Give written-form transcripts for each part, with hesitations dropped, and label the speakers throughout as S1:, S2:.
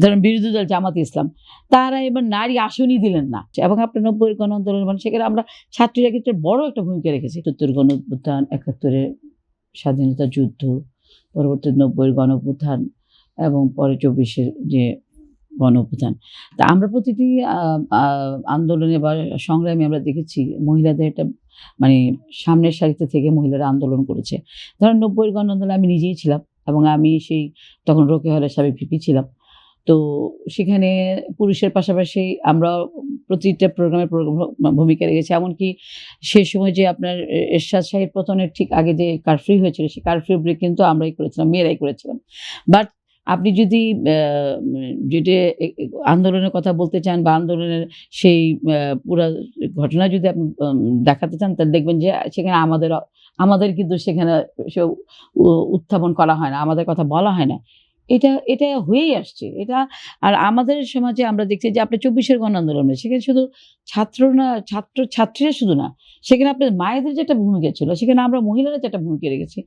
S1: ধরেন বিরোধী দল জামাতে ইসলাম, তারা এবার নারী আসনই দিলেন না। এবং আপনার ৯০ গণ আন্দোলন মানে সেখানে আমরা ছাত্রীরা ক্ষেত্রে বড় একটা ভূমিকা রেখেছি। ৭০ গণ অভ্যুত্থান, ৭১-এর স্বাধীনতা যুদ্ধ, পরবর্তী ৯০ গণ অভ্যুত্থান এবং পরে ২৪-এর যে গণ অভ্যুত্থান। তা আমরা প্রতিটি আন্দোলনে বা সংগ্রামে আমরা দেখেছি মহিলাদের একটা মানে সামনের সারিতে থেকে মহিলারা আন্দোলন করেছে। ধরেন ৯০ গণ আন্দোলনে আমি নিজেই ছিলাম এবং আমি সেই তখন রোকেয়া হলের সাবেক ভিপি ছিলাম। তো সেখানে পুরুষের পাশাপাশি আমরা প্রতিটা প্রোগ্রামে ভূমিকা রেখেছি। এমনকি সে সময় যে আপনার এরশাদ সাহেব পতনের ঠিক আগে যে কারফিউ হয়েছিল, সেই কারফিউ ব্রেক কিন্তু আমরাই করেছিলাম, মেয়েরাই করেছিলাম। বাট আপনি যদি যেটা আন্দোলনের কথা বলতে চান বা আন্দোলনের সেই পুরা ঘটনা যদি আপনি দেখাতে চান, তাহলে দেখবেন যে সেখানে আমাদের কিন্তু সেখানে উত্থাপন করা হয় না, আমাদের কথা বলা হয় না। এটা হয়েই আসছে। এটা আর আমাদের সমাজে আমরা দেখছি যে আপনার ২৪-এর গণ আন্দোলনে সেখানে শুধু ছাত্রীরা শুধু না, সেখানে আপনার মায়েদের যে একটা ভূমিকা ছিল, সেখানে আমরা মহিলারা যে একটা ভূমিকা রেখেছি।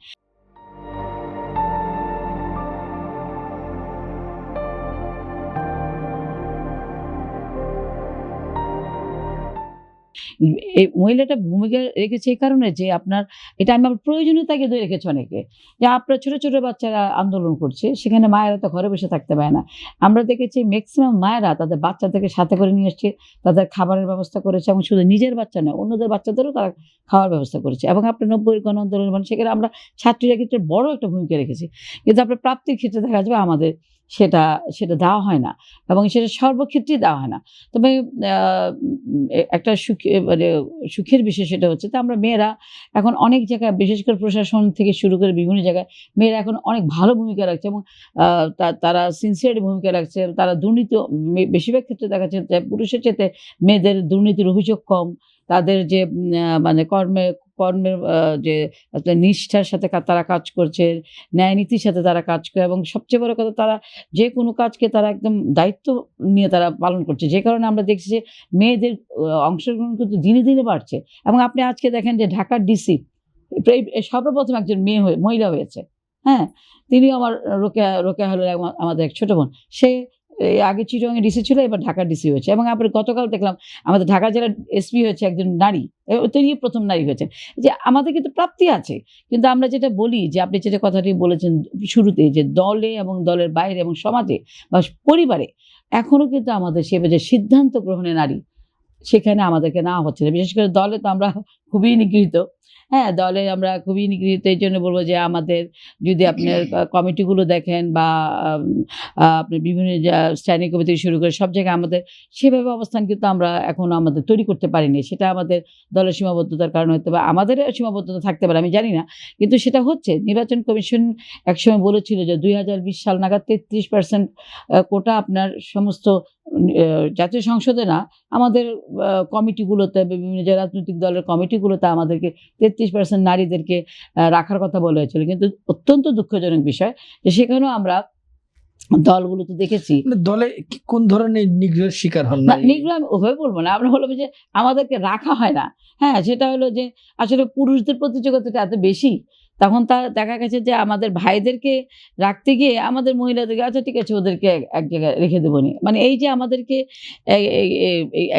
S1: এই মহিলাটা ভূমিকা রেখেছে এই কারণে যে আপনার এটা আমি আমার প্রয়োজনীয়তাকে ধরে রেখেছি অনেকে। যে আপনার ছোট, ছোট বাচ্চারা আন্দোলন করছে, সেখানে মায়েরা তো ঘরে বসে থাকতে পারে না। আমরা দেখেছি ম্যাক্সিমাম মায়েরা তাদের বাচ্চাদেরকে সাথে করে নিয়ে এসছে, তাদের খাবারের ব্যবস্থা করেছে এবং শুধু নিজের বাচ্চা নয়, অন্যদের বাচ্চাদেরও তারা খাওয়ার ব্যবস্থা করেছে। এবং আপনার ৯০ গণ আন্দোলন মানে সেখানে আমরা ছাত্রীরা ক্ষেত্রে বড় একটা ভূমিকা রেখেছি। কিন্তু আপনার প্রাপ্তির ক্ষেত্রে দেখা যাবে আমাদের সেটা দেওয়া হয় না এবং সেটা সর্বক্ষেত্রেই দেওয়া হয় না। তবে একটা মানে সুখের বিষয় সেটা হচ্ছে যে আমরা মেয়েরা এখন অনেক জায়গায়, বিশেষ করে প্রশাসন থেকে শুরু করে বিভিন্ন জায়গায় মেয়েরা এখন অনেক ভালো ভূমিকা রাখছে এবং তারা সিনসিয়ারলি ভূমিকা রাখছে। তারা দুর্নীতি বেশিরভাগ ক্ষেত্রে দেখা যাচ্ছে যে পুরুষের চাইতে মেয়েদের দুর্নীতির অভিযোগ কম। তাদের যে মানে কর্মের যে একটা নিষ্ঠার সাথে তারা কাজ করছে, ন্যায়নীতির সাথে তারা কাজ করে এবং সবচেয়ে বড় কথা তারা যেকোনো কাজকে তারা একদম দায়িত্ব নিয়ে তারা পালন করছে। যে কারণে আমরা দেখছি যে মেয়েদের অংশগ্রহণ কিন্তু দিনে, দিনে বাড়ছে। এবং আপনি আজকে দেখেন যে ঢাকার ডিসি সর্বপ্রথম একজন মহিলা হয়েছে। হ্যাঁ? তিনিও আমার রোকেয়া হলের আমাদের এক ছোট বোন। সে আগে চিটাগংয়ের ডিসি ছিল, এবার ঢাকার ডিসি হয়েছে। এবং আবার গতকাল দেখলাম আমাদের ঢাকা জেলার এসপি হয়েছে একজন নারী। তিনিও প্রথম নারী হয়েছেন। যে আমাদের কিন্তু প্রাপ্তি আছে। কিন্তু আমরা যেটা বলি যে আপনি যেটা কথাটি বলেছেন শুরুতে যে দলে এবং দলের বাইরে এবং সমাজে বা পরিবারে এখনো কিন্তু আমাদের যে সিদ্ধান্ত গ্রহণে নারী, সেখানে আমাদেরকে নেওয়া হচ্ছে না। বিশেষ করে দলে তো আমরা খুবই নিগৃহীত। হ্যাঁ, দলে আমরা খুবই নিগৃহীত। এইজন্য বলব যে আমাদের যদি আপনার কমিটিগুলো দেখেন বা আপনি বিভিন্ন স্ট্যান্ডিং কমিটি থেকে শুরু করে সব জায়গায় আমাদের সেভাবে অবস্থান কিন্তু আমরা এখনো আমাদের তৈরি করতে পারিনি। সেটা আমাদের দলের সীমাবদ্ধতার কারণে হতে পারে, আমাদের সীমাবদ্ধতা থাকতে পারে, আমি জানি না। কিন্তু সেটা হচ্ছে। নির্বাচন কমিশন একসময় বলেছিল যে ২০২০ সাল নাগাদ ৩৩% কোটা আপনার সমস্ত জাতীয় সংসদে না, আমাদের কমিটিগুলোতে বিভিন্ন যে রাজনৈতিক দলের কমিটিগুলোতে আমাদেরকে ৩৩% নারীদেরকে রাখার কথা বলা হয়েছিল। কিন্তু অত্যন্ত দুঃখজনক বিষয় যে সেখানেও আমরা দলগুলোতে দেখেছি।
S2: দলে কোন ধরনের নিগ্রহের শিকার হন?
S1: না, নিগ্রহ আমি ওভাবে বলবো না। আমরা বলবো যে আমাদেরকে রাখা হয় না। হ্যাঁ, সেটা হলো যে আসলে পুরুষদের প্রতিযোগিতাটা এত বেশি, তখন দেখা গেছে যে আমাদের ভাইদেরকে রাখতে গিয়ে আমাদের মহিলাদেরকে আচ্ছা ঠিক আছে ওদেরকে এক জায়গায় রেখে দেবনি। মানে এই যে আমাদেরকে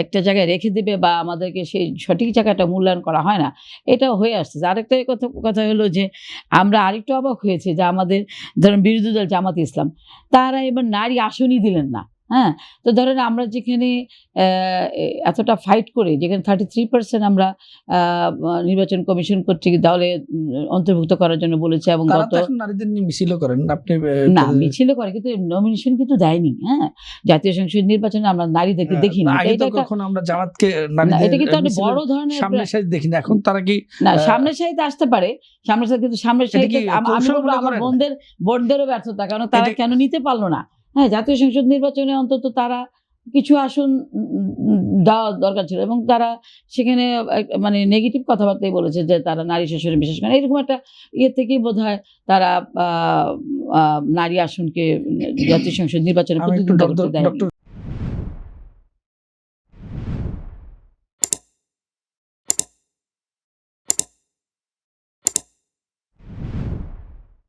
S1: একটা জায়গায় রেখে দেবে বা আমাদেরকে সেই সঠিক জায়গাটা মূল্যায়ন করা হয় না, এটাও হয়ে আসছে। আরেকটা কথা হলো যে আমরা আরেকটু অবাক হয়েছি যে আমাদের ধরেন বিরোধী দল জামাতে ইসলাম, তারা এবার নারী আসনই দিলেন না। হ্যাঁ? তো ধরেন আমরা যেখানে এতটা ফাইট করে যেখানে 33% আমরা নির্বাচন কমিশন কর্তৃক দলে অন্তর্ভুক্ত করার জন্য বলেছে এবং
S2: নারীদের নিয়ে মিছিলও করেন আপনি?
S1: না, মিছিলও করে কিন্তু নমিনেশন কিন্তু দেয়নি। হ্যাঁ, জাতীয় সংসদ নির্বাচনে আমরা নারীদেরকে দেখিনি।
S2: এটা কখনো আমরা জামাতকে
S1: এটা কিন্তু একটা বড় ধরনের
S2: সামনের সারিতে দেখিনি। এখন তারা কি
S1: না সামনের সারিতে আসতে পারে, সামনের সারিতে, কিন্তু সামনের সারিতে আমি বলবো আমার বোনদেরও ব্যর্থতা, কারণ তারা কেন নিতে পারলো না। হ্যাঁ, জাতীয় সংসদ নির্বাচনে অন্তত তারা কিছু আসন দেওয়া দরকার ছিল এবং তারা সেখানে মানে নেগেটিভ কথাবার্তাই বলেছে যে তারা নারী শাসনে বিশেষ করে এরকম একটা থেকেই বোধহয় তারা নারী আসনকে জাতীয় সংসদ নির্বাচনে প্রতিদ্বন্দ্বিতা করতে দেয়নি।